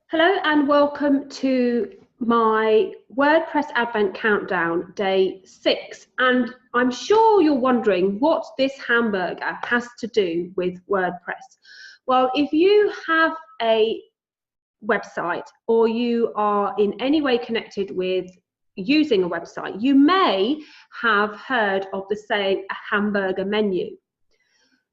Hello and welcome to my WordPress Advent Countdown, day 6. And I'm sure you're wondering what this hamburger has to do with WordPress. Well, if you have a website or you are in any way connected with using a website, you may have heard of the saying a hamburger menu.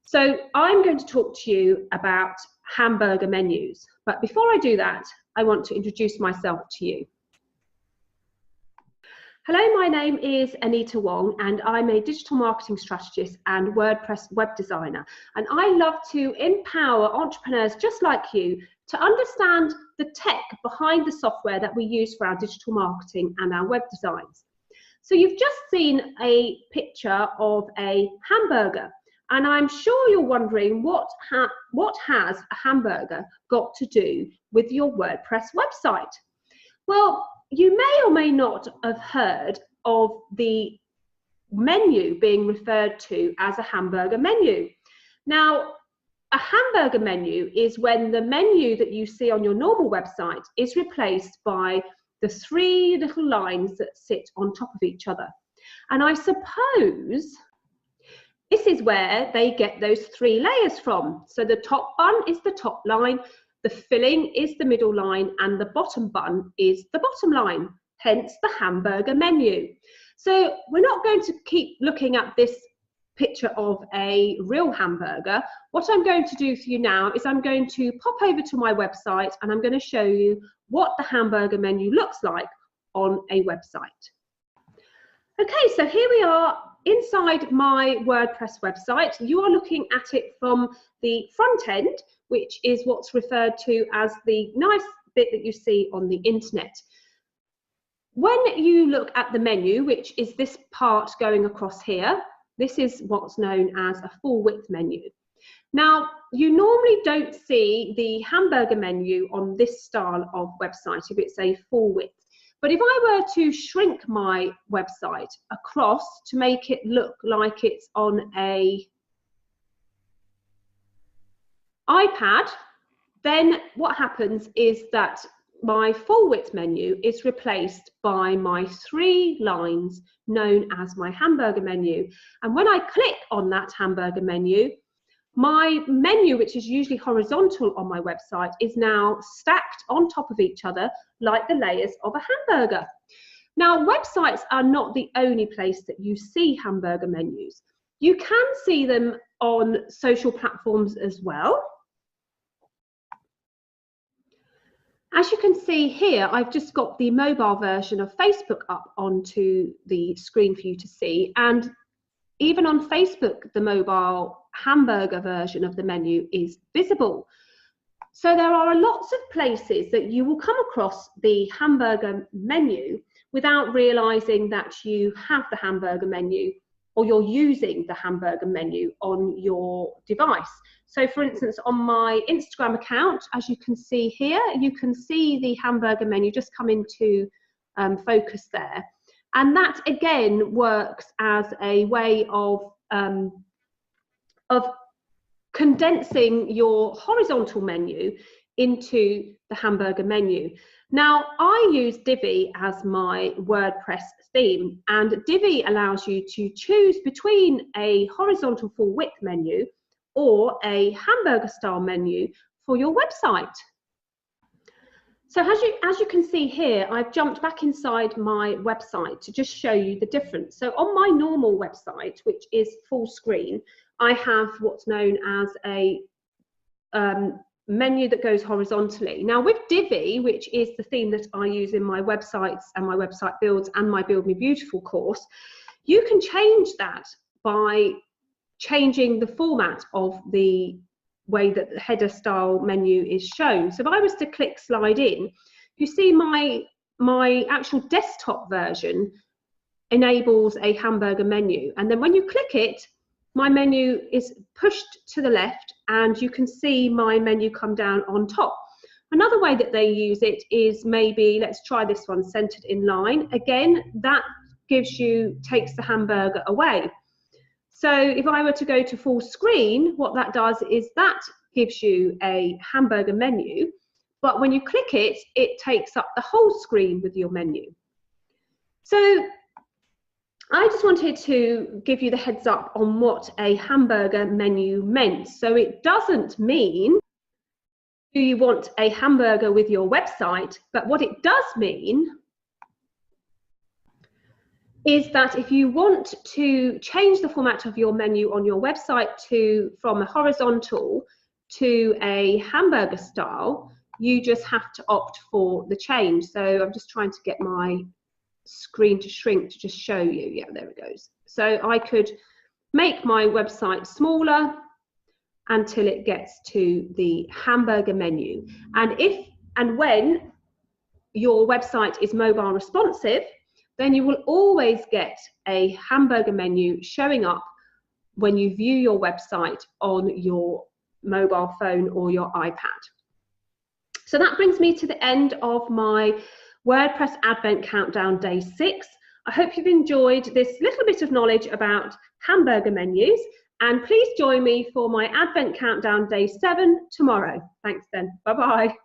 So I'm going to talk to you about hamburger menus. But before I do that, I want to introduce myself to you. Hello, my name is Anita Wong and I'm a digital marketing strategist and WordPress web designer. And I love to empower entrepreneurs just like you to understand the tech behind the software that we use for our digital marketing and our web designs. So you've just seen a picture of a hamburger. And I'm sure you're wondering what has a hamburger got to do with your WordPress website? Well, you may or may not have heard of the menu being referred to as a hamburger menu. Now, a hamburger menu is when the menu that you see on your normal website is replaced by the 3 little lines that sit on top of each other. And I suppose this is where they get those 3 layers from. So the top bun is the top line, the filling is the middle line, and the bottom bun is the bottom line, hence the hamburger menu. So we're not going to keep looking at this picture of a real hamburger. What I'm going to do for you now is I'm going to pop over to my website and I'm going to show you what the hamburger menu looks like on a website. Okay, so here we are inside my WordPress website. You are looking at it from the front end, which is what's referred to as the nice bit that you see on the internet. When you look at the menu, which is this part going across here, this is what's known as a full width menu. Now, you normally don't see the hamburger menu on this style of website if it's a full width. But if I were to shrink my website across to make it look like it's on a iPad, then what happens is that my full width menu is replaced by my 3 lines known as my hamburger menu. And when I click on that hamburger menu, my menu, which is usually horizontal on my website, is now stacked on top of each other like the layers of a hamburger. Now, websites are not the only place that you see hamburger menus. You can see them on social platforms as well. As you can see here, I've just got the mobile version of Facebook up onto the screen for you to see. And even on Facebook, the mobile hamburger version of the menu is visible. So there are lots of places that you will come across the hamburger menu without realizing that you have the hamburger menu or you're using the hamburger menu on your device. So for instance, on my Instagram account, as you can see here, you can see the hamburger menu just come into focus there. And that again works as a way of condensing your horizontal menu into the hamburger menu. Now, I use Divi as my WordPress theme, and Divi allows you to choose between a horizontal full width menu or a hamburger style menu for your website. So as you can see here, I've jumped back inside my website to just show you the difference. So on my normal website, which is full screen, I have what's known as a menu that goes horizontally. Now with Divi, which is the theme that I use in my websites and my website builds and my Build Me Beautiful course, you can change that by changing the format of the way that the header style menu is shown. So if I was to click slide in, you see my actual desktop version enables a hamburger menu, and then when you click it, my menu is pushed to the left and you can see my menu come down on top. Another way that they use it is maybe, let's try this one, centered in line. Again, that takes the hamburger away. So if I were to go to full screen, what that does is that gives you a hamburger menu, but when you click it, it takes up the whole screen with your menu. So I just wanted to give you the heads up on what a hamburger menu meant. So it doesn't mean, do you want a hamburger with your website? But what it does mean is that if you want to change the format of your menu on your website from a horizontal to a hamburger style, you just have to opt for the change. So I'm just trying to get my screen to shrink to just show you. Yeah, there it goes. So I could make my website smaller until it gets to the hamburger menu. And if and when your website is mobile responsive, then you will always get a hamburger menu showing up when you view your website on your mobile phone or your iPad. So that brings me to the end of my WordPress Advent Countdown Day 6. I hope you've enjoyed this little bit of knowledge about hamburger menus, and please join me for my Advent Countdown Day 7 tomorrow. Thanks then. Bye-bye.